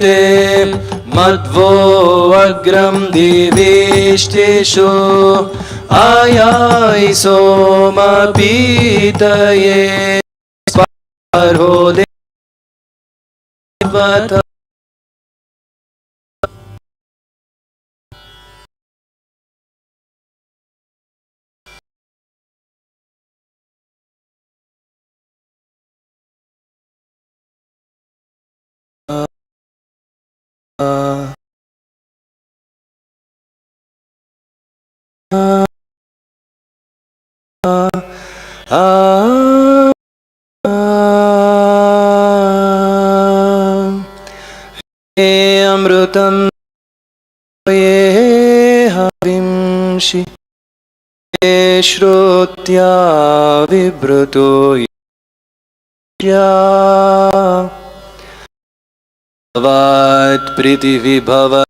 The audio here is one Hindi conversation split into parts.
ते मध्वो अग्रं दिविष्टिषु आयाय सोमपीतये स्पर्हो देवता हे अमृतं ये हविंषि ये श्रोत्या विभृतो भवात् प्रीतिविभव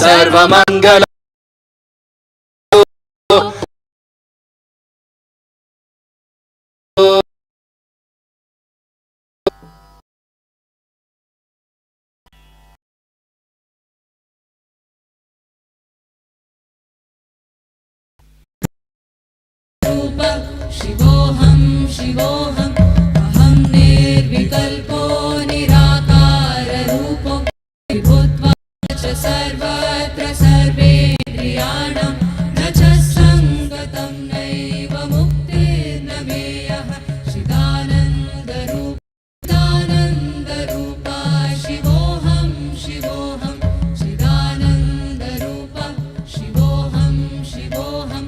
सर्वमंगल शिवोऽहं शिवोऽहम् अहं निर्विकल्पो निराकाररूपो विभूत्वा च सर्वत्र सर्वेन्द्रियाणां न च सङ्गतं नैव मुक्तिर्न मेयः चिदानन्दरूपा शिवोऽहं शिवोऽहं चिदानन्दरूपा शिवोऽहं शिवोऽहं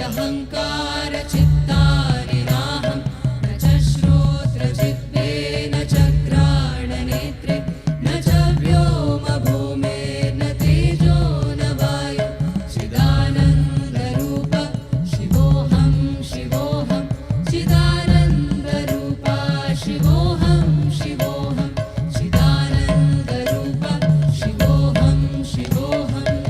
अहंकार चित्तानि नाहं न च श्रोत्रजिह्वे न च घ्राणनेत्रे न च व्योमभूमेर्न तेजो न वायु चिदानन्दरूप शिवोऽहं शिवोऽहं चिदानन्दरूप शिवोऽहं शिवोऽहं चिदानन्दरूप शिवोऽहं शिवोऽहम्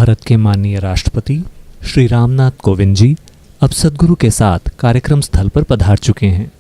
भारत के माननीय राष्ट्रपति श्री रामनाथ कोविंद जी अब सद्गुरु के साथ कार्यक्रम स्थल पर पधार चुके हैं।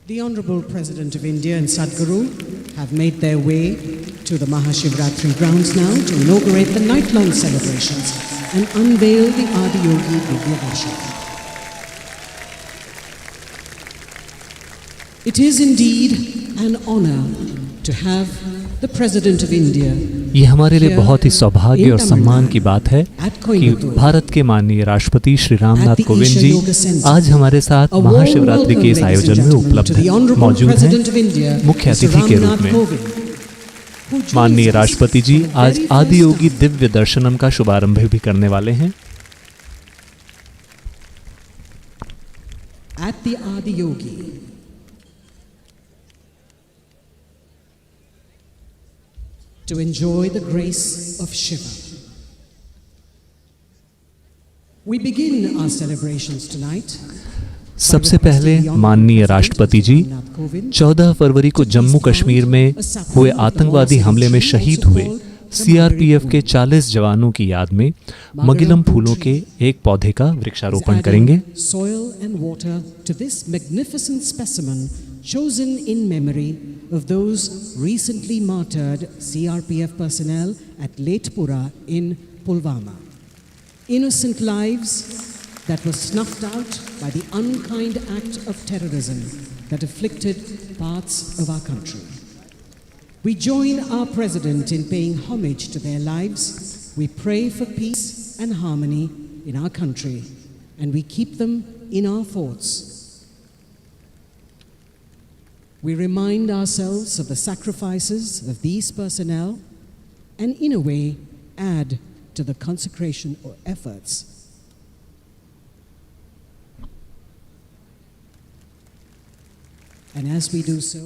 The Honourable President of India and Sadhguru have made their way to the Mahashivratri grounds now to inaugurate the night-long celebrations and unveil the Adiyogi Divya Darshan. It is indeed an honour to have the President of India ये हमारे लिए बहुत ही सौभाग्य और सम्मान की बात है कि भारत के माननीय राष्ट्रपति श्री रामनाथ कोविंद जी आज हमारे साथ महाशिवरात्रि के इस आयोजन में उपलब्ध मौजूद हैं मुख्य अतिथि के रूप में। माननीय राष्ट्रपति जी आज आदियोगी दिव्य दर्शनम का शुभारंभ भी करने वाले हैं। At the Adiyogi, to enjoy the grace of Shiva. We begin our celebrations tonight. सबसे पहले माननीय राष्ट्रपति जी 14 फरवरी को जम्मू कश्मीर में हुए आतंकवादी हमले में शहीद हुए सीआरपीएफ के 40 जवानों की याद में मगिलम फूलों के एक पौधे का वृक्षारोपण करेंगे। Soil and water to this magnificent specimen chosen in memory of those recently martyred CRPF personnel at Letpura in Pulwama. Innocent lives that were snuffed out by the unkind act of terrorism that afflicted parts of our country. We join our President in paying homage to their lives. We pray for peace and harmony in our country, and we keep them in our thoughts. We remind ourselves of the sacrifices of these personnel and, in a way, add to the consecration or efforts. And as we do so,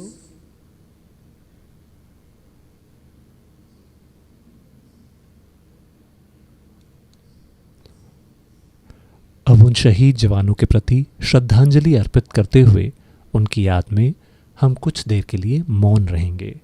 अब उन शहीद जवानों के प्रति श्रद्धांजलि अर्पित करते हुए उनकी याद में हम कुछ देर के लिए मौन रहेंगे।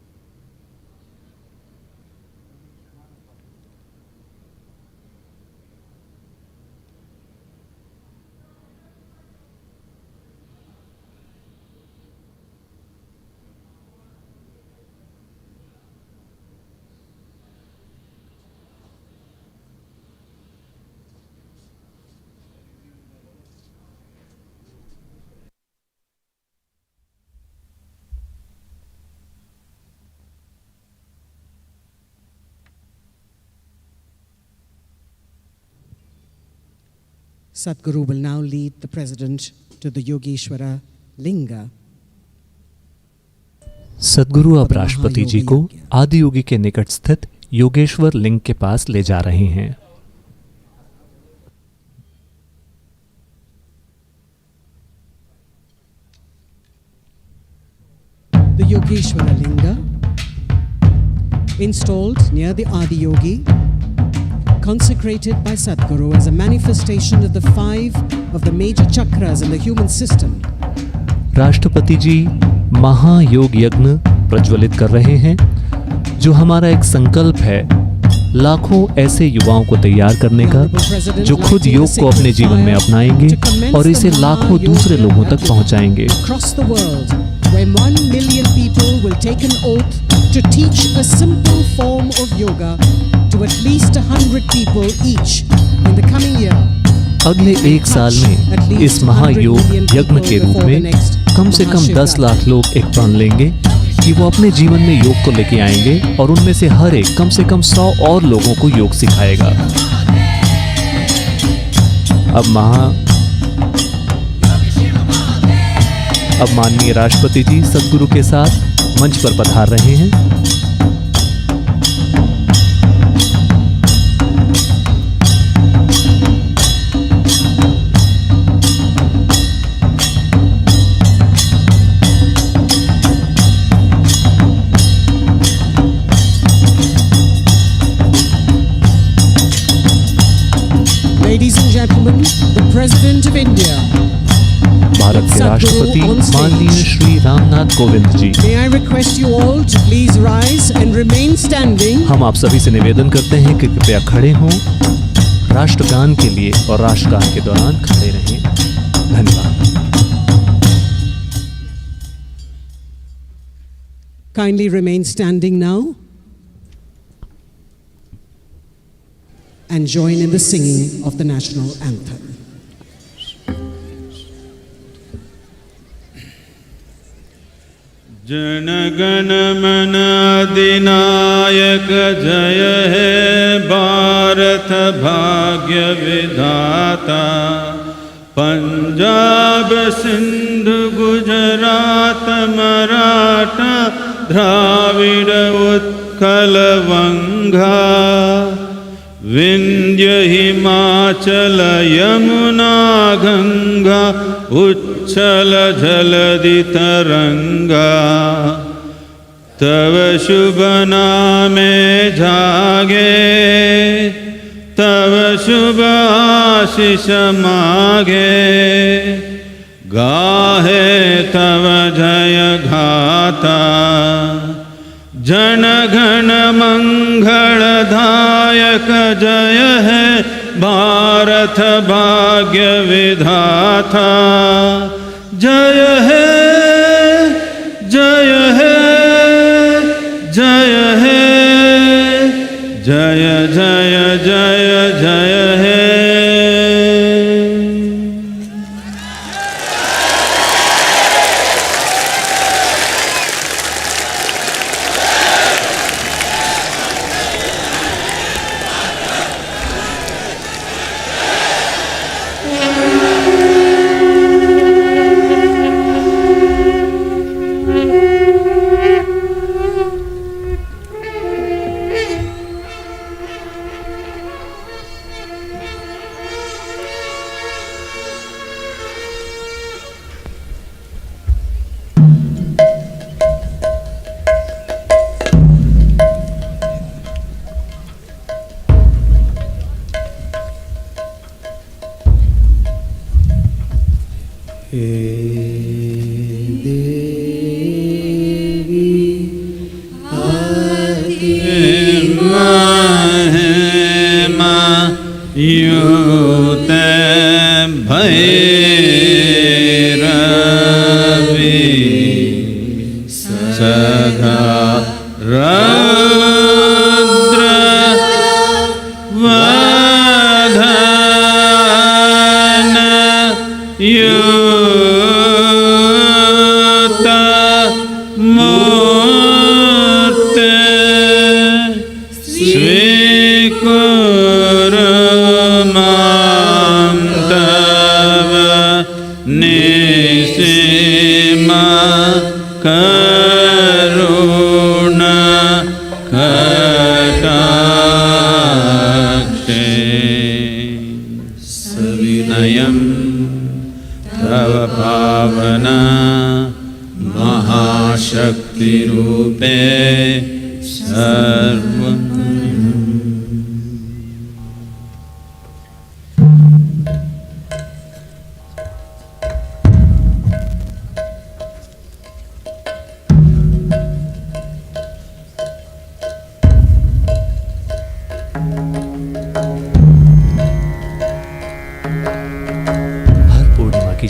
Sadhguru will now lead the President to the Yogeshwara Linga. सद्गुरु अब राष्ट्रपति जी को आदियोगी के निकट स्थित योगेश्वर लिंग के पास ले जा रहे हैं। The Yogeshwara Linga, installed near the Adiyogi, consecrated by Sadhguru as a manifestation of the 5 of the major chakras in the human system. राष्ट्रपति जी महायोग यज्ञ प्रज्वलित कर रहे हैं जो हमारा एक संकल्प है लाखों ऐसे युवाओं को तैयार करने का जो खुद योग को अपने जीवन में अपनाएंगे और इसे लाखों दूसरे लोगों तक पहुंचाएंगे। Across the world, where 1 million people will take an oath to teach a simple form of yoga to at least 100 people each in the coming year. अगले एक साल में इस महायोग यज्ञ के रूप में कम से कम 10 लाख लोग एक प्रण लेंगे कि वो अपने जीवन में योग को लेके आएंगे और उनमें से हर एक कम से कम 100 और लोगों को योग सिखाएगा। अब माननीय राष्ट्रपति जी सद्गुरु के साथ मंच पर पधार रहे हैं। Ladies and gentlemen, the President of India, Bharat के राष्ट्रपति माननीय Shri Ramnath Kovind ji. may I request you all to please rise and remain standing. हम आप सभी से निवेदन करते हैं कि कृपया खड़े हों राष्ट्रगान के लिए और राष्ट्रगान के दौरान खड़े रहें। धन्यवाद। Kindly remain standing now and join in the singing of the national anthem. Jana Gana मन अधिनायक जय हे भारत भाग्य विधाता। पंजाब सिंध गुजरात मराठा द्राविड़ उत्कल वंगा। विंध्य हिमाचल यमुना गंगा उच्छल जलधि तरंगा। तव शुभ नामे जागे तव शुभ आशीष मागे। गाहे तव जय गाथा जन गण मंगलदायक जय है भारत भाग्य विधाता। जय है जय है जय है जय जय जय जय है।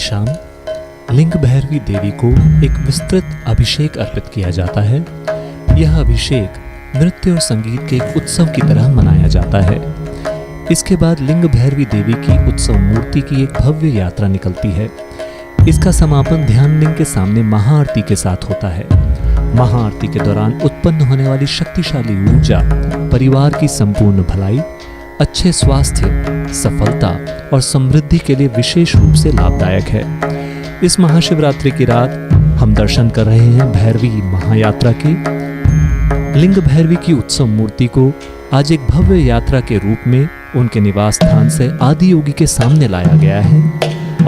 शाम लिंग भैरवी देवी को एक विस्तृत अभिषेक अर्पित किया जाता है। यह अभिषेक नृत्य और संगीत के एक उत्सव की तरह मनाया जाता है। इसके बाद लिंग भैरवी देवी की उत्सव मूर्ति की एक भव्य यात्रा निकलती है। इसका समापन ध्यान लिंग के सामने महाआरती के साथ होता है। महाआरती के दौरान उत्पन्न होने वाली शक्तिशाली ऊर्जा परिवार की संपूर्ण भलाई, अच्छे स्वास्थ्य, सफलता और समृद्धि के लिए विशेष रूप से लाभदायक है। इस महाशिवरात्रि की रात हम दर्शन कर रहे हैं भैरवी महायात्रा के। लिंग भैरवी की उत्सव मूर्ति को आज एक भव्य यात्रा के रूप में उनके निवास स्थान से आदि योगी के सामने लाया गया है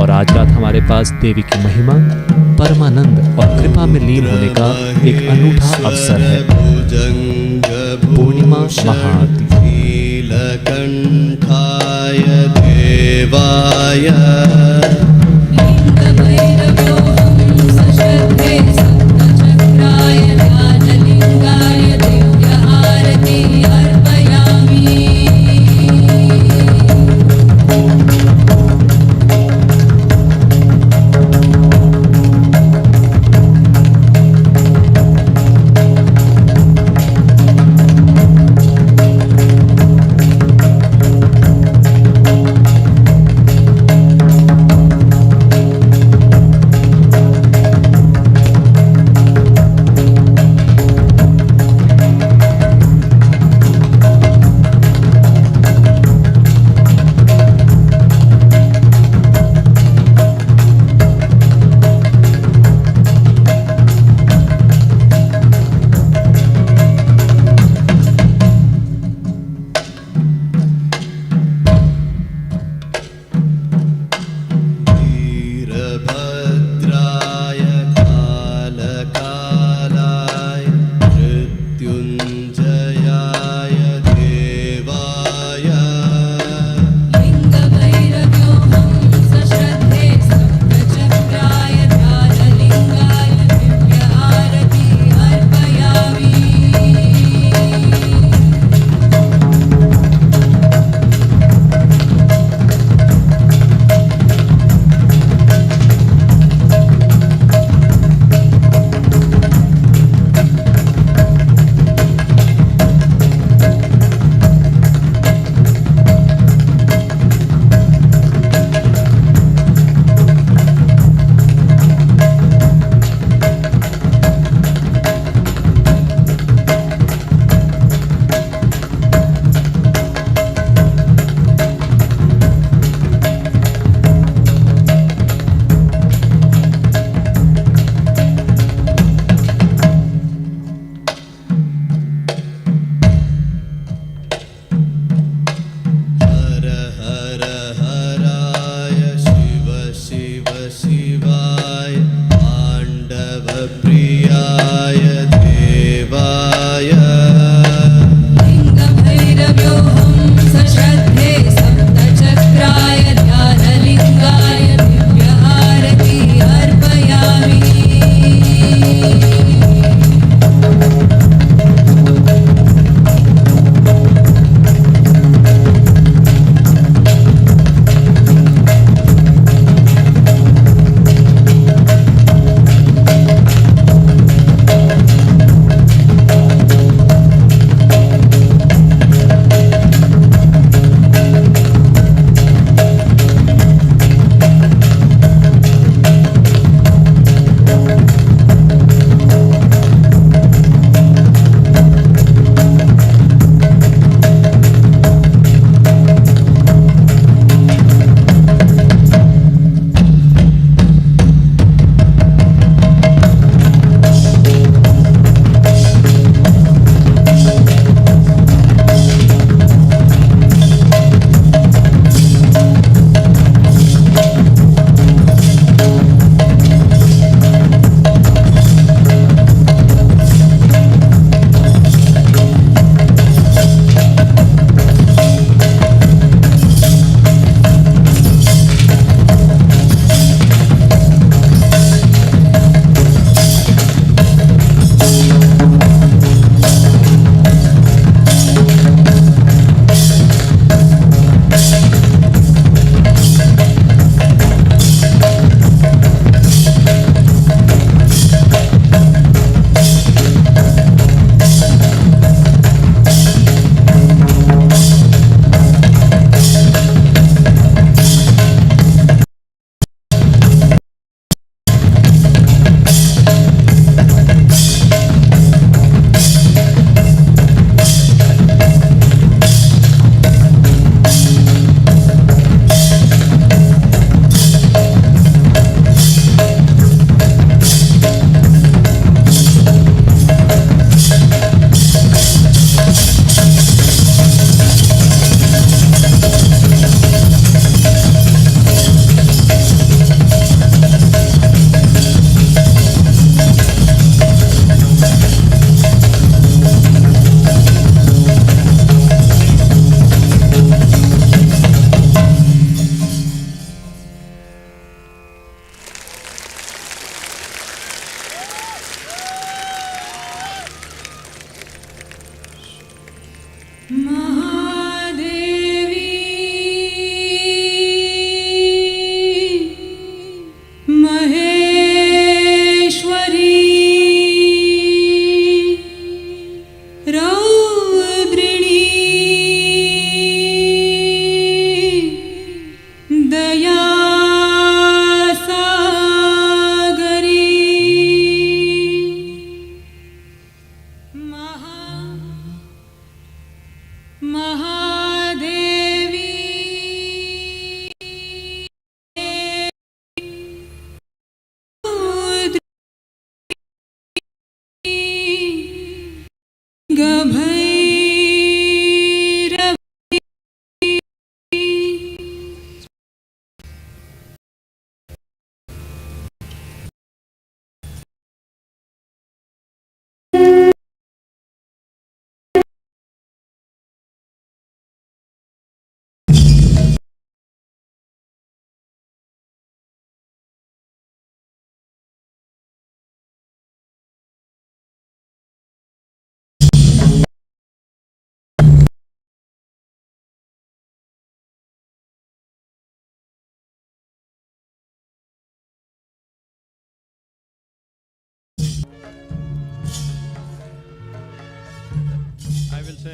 और आज रात हमारे पास देवी की महिमा, परमानंद और कृपा में लीन होने का एक अनूठा अवसर है। पूर्णिमा महाआरती। कंठाय शिवाय लिङ्गभैरवोऽहं सशक्ते सप्तचक्राय राजलिङ्गाय दिव्यहारति अर्पयामि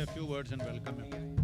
say a few words and welcome him.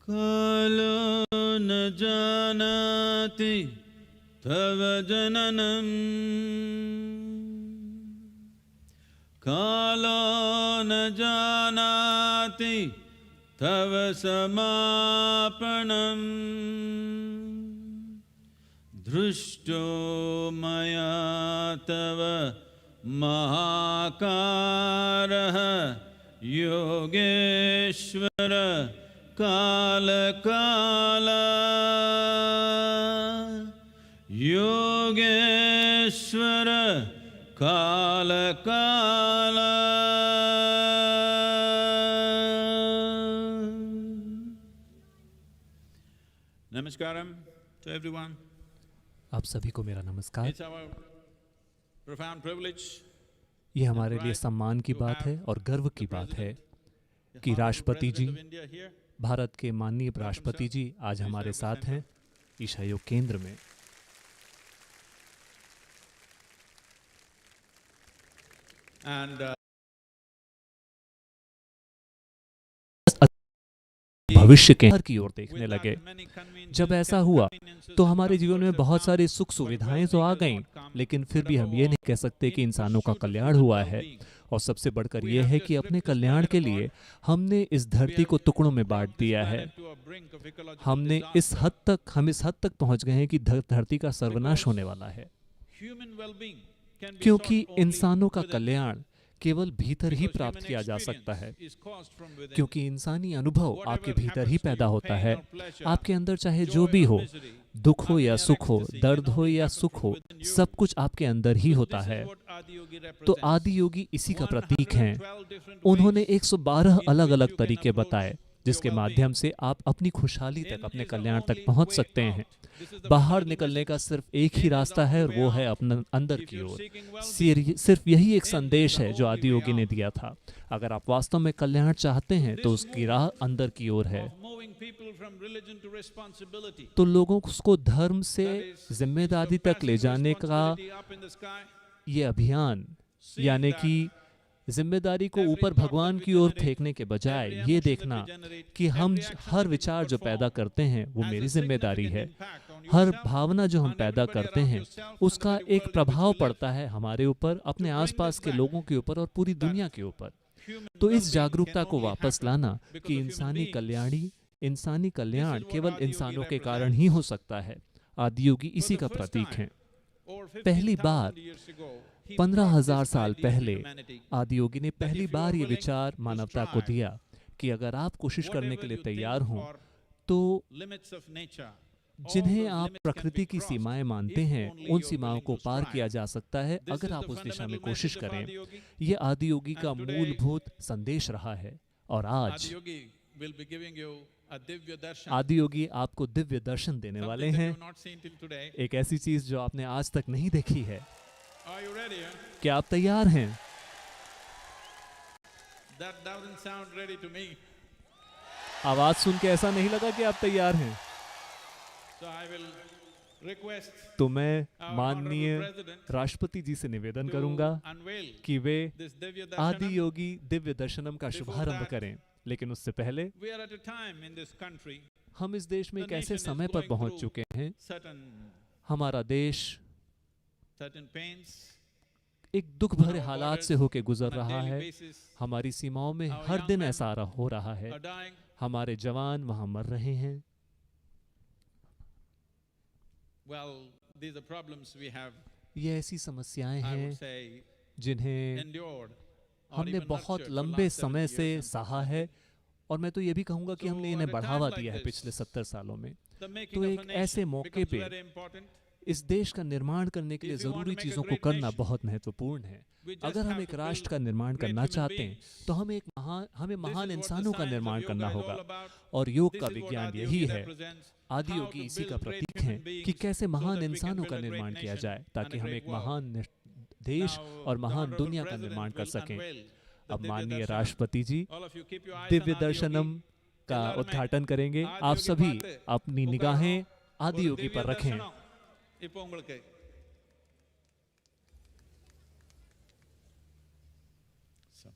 कालो न जानाति तव जननम् कालो न जानाति तव समापनम् दृष्टो मया तव महाकारः योगेश्वर काल काला योगेश्वर काल काला। Namaskaram to everyone. आप सभी को मेरा नमस्कार। It's our profound privilege ये हमारे लिए सम्मान की बात है और गर्व की बात है कि राष्ट्रपति जी, of India here. भारत के माननीय राष्ट्रपति जी आज हमारे साथ हैं ईशा योग केंद्र में। And भविष्य के की ओर देखने लगे। जब ऐसा हुआ तो हमारे जीवन में बहुत सारी सुख सुविधाएं तो आ गईं, लेकिन फिर भी हम ये नहीं कह सकते कि इंसानों का कल्याण हुआ है। और सबसे बढ़कर यह है कि अपने कल्याण के लिए हमने इस धरती को टुकड़ों में बांट दिया है। हम इस हद तक पहुंच गए हैं कि धरती का सर्वनाश होने वाला है, क्योंकि इंसानों का कल्याण केवल भीतर ही प्राप्त किया जा सकता है, क्योंकि इंसानी अनुभव आपके भीतर ही पैदा होता है। आपके अंदर चाहे जो भी हो, दुख हो या सुख हो, दर्द हो या सुख हो, सब कुछ आपके अंदर ही होता है। तो आदि योगी इसी का प्रतीक हैं। उन्होंने 112 अलग अलग तरीके बताए जिसके माध्यम से आप अपनी खुशहाली तक, अपने कल्याण तक पहुंच सकते हैं। बाहर निकलने का सिर्फ एक ही रास्ता है और वो है अपने अंदर की ओर। सिर्फ यही एक संदेश है जो आदि योगी ने दिया था। अगर आप वास्तव में कल्याण चाहते हैं तो उसकी राह अंदर की ओर है। तो लोगों को धर्म से जिम्मेदारी तक ले जाने का ये अभियान, यानी कि जिम्मेदारी को ऊपर भगवान की ओर फेंकने के बजाय ये देखना कि हम हर विचार जो पैदा करते हैं वो मेरी जिम्मेदारी है। हर भावना जो हम पैदा करते हैं उसका एक प्रभाव पड़ता है हमारे ऊपर, अपने आसपास के लोगों के ऊपर और पूरी दुनिया के ऊपर। तो इस जागरूकता को वापस लाना कि इंसानी कल्याण केवल इंसानों के कारण ही हो सकता है, आदि योगी इसी का प्रतीक है। पहली बार 15,000 साल पहले आदि योगी ने पहली बार ये विचार मानवता को दिया कि अगर आप कोशिश करने के लिए तैयार हों तो जिन्हें आप प्रकृति की सीमाएं मानते हैं, उन सीमाओं को पार किया जा सकता है अगर आप उस दिशा में कोशिश करें। ये आदि योगी का मूलभूत संदेश रहा है। और आज Adiyogi will be giving you a Divya Darshan, आदि योगी आपको दिव्य दर्शन देने वाले something that हैं, you've not seen till today. एक ऐसी चीज जो आपने आज तक नहीं देखी है। Are you ready? Huh? क्या आप तैयार हैं? That doesn't sound ready to me. आवाज सुन के ऐसा नहीं लगा कि आप तैयार हैं। So I will request तो मैं Our माननीय honorable president राष्ट्रपति जी से निवेदन to करूंगा unveil कि वे this Divya आदि Darshan. योगी दिव्य दर्शनम का Before शुभारंभ that, करें। लेकिन उससे पहले We are at a time in this country, हम इस देश में the एक ऐसे nation is समय पर going पहुंच through चुके हैं, certain हमारा देश pains. एक दुख भरे हालात से होके गुजर on a रहा daily है। basis. हमारी सीमाओं में Our हर young दिन men ऐसा हो रहा है। Are dying. हमारे जवान वहां मर रहे हैं। Well, these are problems we have, ये ऐसी समस्याएं I हैं would say, जिन्हें endured. or हमने even बहुत nurtured for लंबे last 70 समय years से and सहा है, और मैं तो ये भी कहूंगा कि So, हमने at इन्हें a बढ़ावा time like दिया है this, पिछले 70 सालों में। The making तो of a एक ऐसे nation मौके becomes पे very important. इस देश का निर्माण करने के लिए If you want to जरूरी make a चीजों को great करना nation, बहुत महत्वपूर्ण है। we just अगर हम have एक to राष्ट्र build का निर्माण great करना human चाहते हैं beings. तो हमें महान This is what इंसानों the का science निर्माण of करना yoga is होगा। all about. और योग This का is what विज्ञान Adi यही Yogi है। represents. आदि How योगी to इसी का build great प्रतीक है human beings कि कैसे so महान that we can इंसानों का build a great निर्माण किया nation जाए, ताकि and a हम great एक महान world. देश Now, और the महान honorable दुनिया का president निर्माण कर will सकें। unveil the अब Divya माननीय Darshan. राष्ट्रपति जी All of you keep your eyes Divya on Adi दर्शनम Yogi. का Ellar mein उद्घाटन करेंगे। Adi आप Yogi सभी paathe अपनी ukarano निगाहें आदि oru योगी Divya पर रखें। Darshanam. Ipo ungalku. So.